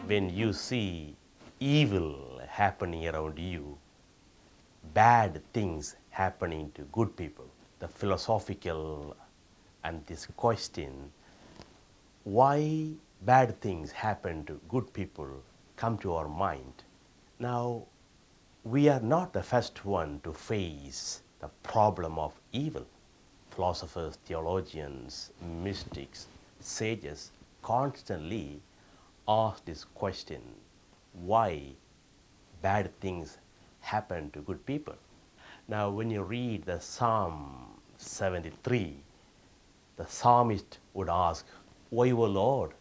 when you see evil happening around you, bad things happening to good people, the philosophical and this question, why bad things happen to good people, come to our mind. Now, we are not the first one to face the problem of evil. Philosophers, theologians, mystics, sages constantly ask this question, why bad things happen to good people? Now, when you read the Psalm 73, the psalmist would ask, why, O Lord,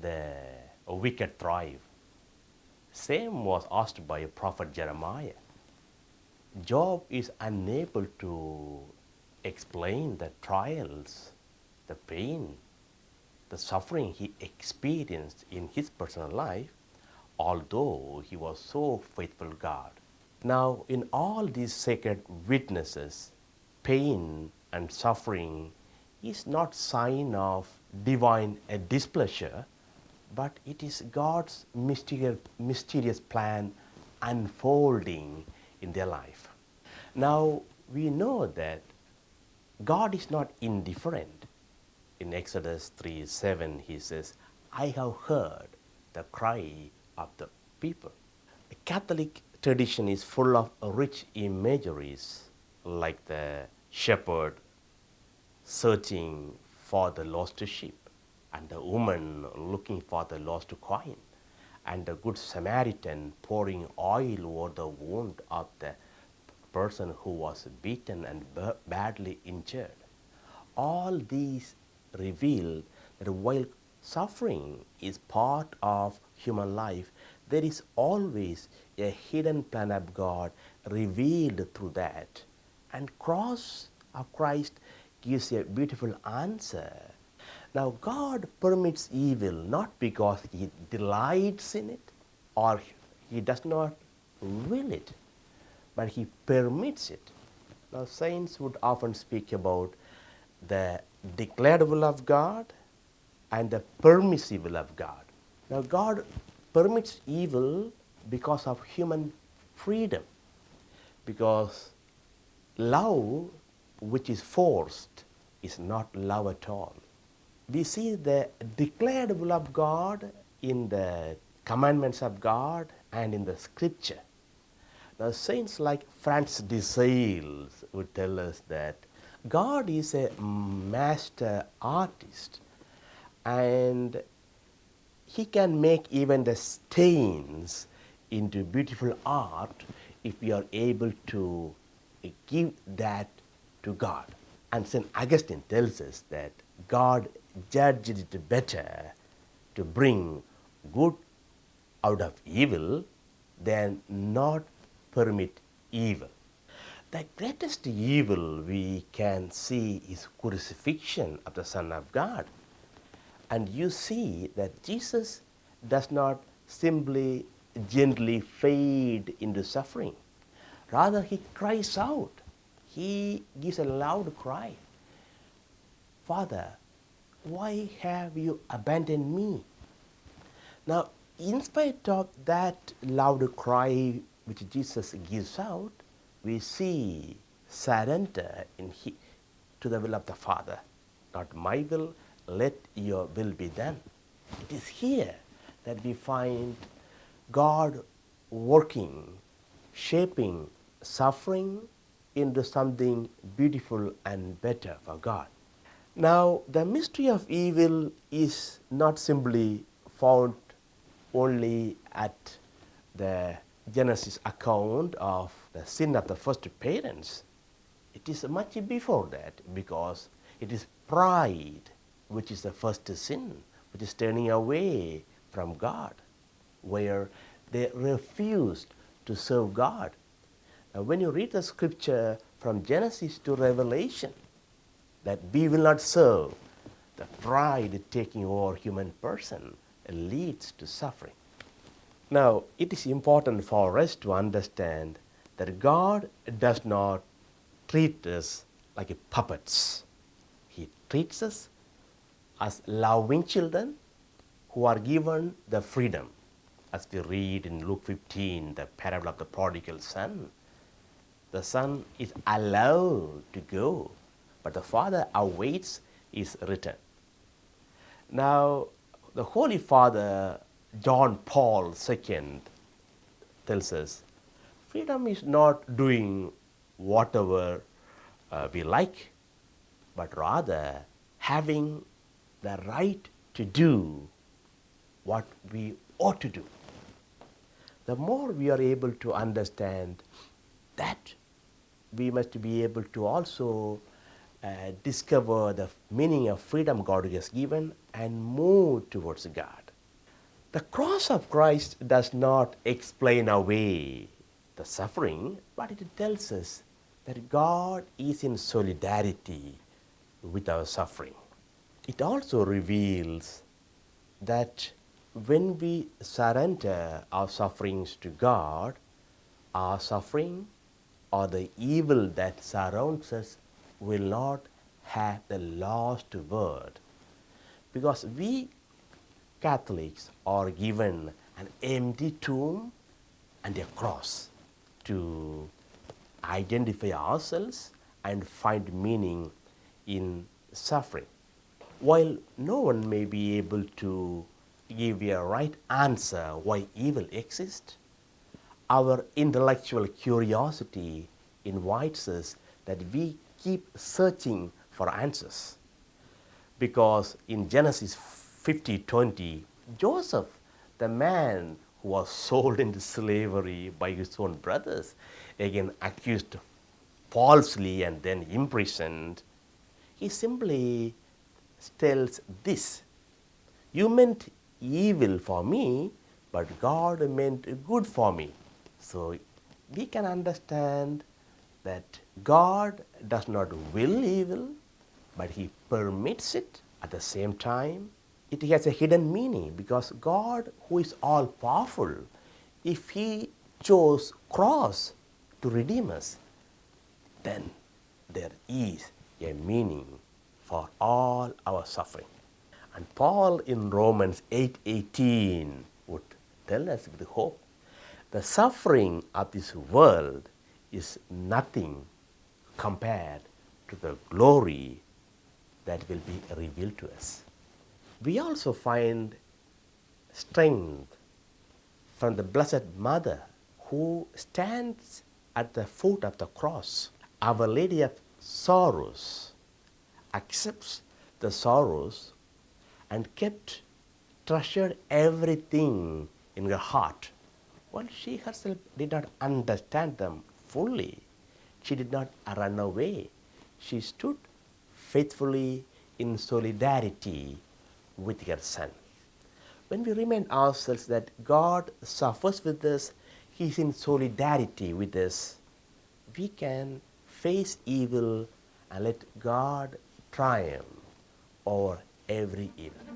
the wicked thrive? Same was asked by prophet Jeremiah. Job is unable to explain the trials, the pain, the suffering he experienced in his personal life, although he was so faithful God. Now, in all these sacred witnesses, pain and suffering is not sign of divine displeasure, but it is God's mysterious plan unfolding in their life. Now, we know that God is not indifferent. In Exodus 3:7, he says, I have heard the cry of the people. The Catholic tradition is full of rich imageries, like the shepherd searching for the lost sheep, and the woman looking for the lost coin, and the good Samaritan pouring oil over the wound of the person who was beaten and badly injured. All these reveal that while suffering is part of human life, there is always a hidden plan of God revealed through that. And cross of Christ gives a beautiful answer. Now, God permits evil not because He delights in it or He does not will it, but He permits it. Now, saints would often speak about the declared will of God and the permissive will of God. Now, God permits evil because of human freedom, because love which is forced is not love at all. We see the declared will of God in the commandments of God and in the scripture. Now, saints like Francis de Sales would tell us that God is a master artist, and He can make even the stains into beautiful art if we are able to give that to God. And St. Augustine tells us that God judged it better to bring good out of evil than not permit evil. The greatest evil we can see is crucifixion of the Son of God. And you see that Jesus does not simply gently fade into suffering. Rather, He cries out. He gives a loud cry. Father, why have you abandoned me? Now, in spite of that loud cry which Jesus gives out, we see surrender to the will of the Father. Not my will, let your will be done. It is here that we find God working, shaping suffering into something beautiful and better for God. Now, the mystery of evil is not simply found only at the Genesis account of the sin of the first parents. It is much before that, because it is pride which is the first sin, which is turning away from God, where they refused to serve God. Now, when you read the scripture from Genesis to Revelation, that we will not serve, the pride taking over human person leads to suffering. Now, it is important for us to understand that God does not treat us like puppets. He treats us as loving children who are given the freedom. as we read in Luke 15, the parable of the prodigal son. The son is allowed to go, but the father awaits his return. Now, the Holy Father John Paul II tells us freedom is not doing whatever we like, but rather having the right to do what we ought to do. The more we are able to understand that, we must be able to also discover the meaning of freedom God has given and move towards God. The cross of Christ does not explain away the suffering, but it tells us that God is in solidarity with our suffering. It also reveals that when we surrender our sufferings to God, our suffering or the evil that surrounds us will not have the last word, because we Catholics are given an empty tomb and a cross to identify ourselves and find meaning in suffering. While no one may be able to give a right answer why evil exists, our intellectual curiosity invites us that we keep searching for answers. Because in Genesis 50:20, Joseph, the man who was sold into slavery by his own brothers, again accused falsely and then imprisoned, he simply tells this: you meant evil for me, but God meant good for me. So we can understand that God does not will evil, but He permits it. At the same time, it has a hidden meaning, because God, who is all powerful, if He chose cross to redeem us, then there is a meaning for all our suffering. And Paul in Romans 8:18 would tell us with hope, the suffering of this world is nothing compared to the glory that will be revealed to us. We also find strength from the Blessed Mother, who stands at the foot of the cross. Our Lady of Sorrows accepts the sorrows and treasured everything in her heart. While she herself did not understand them fully, she did not run away. She stood faithfully in solidarity with her Son. When we remind ourselves that God suffers with us, He is in solidarity with us, we can face evil and let God triumph over every evil.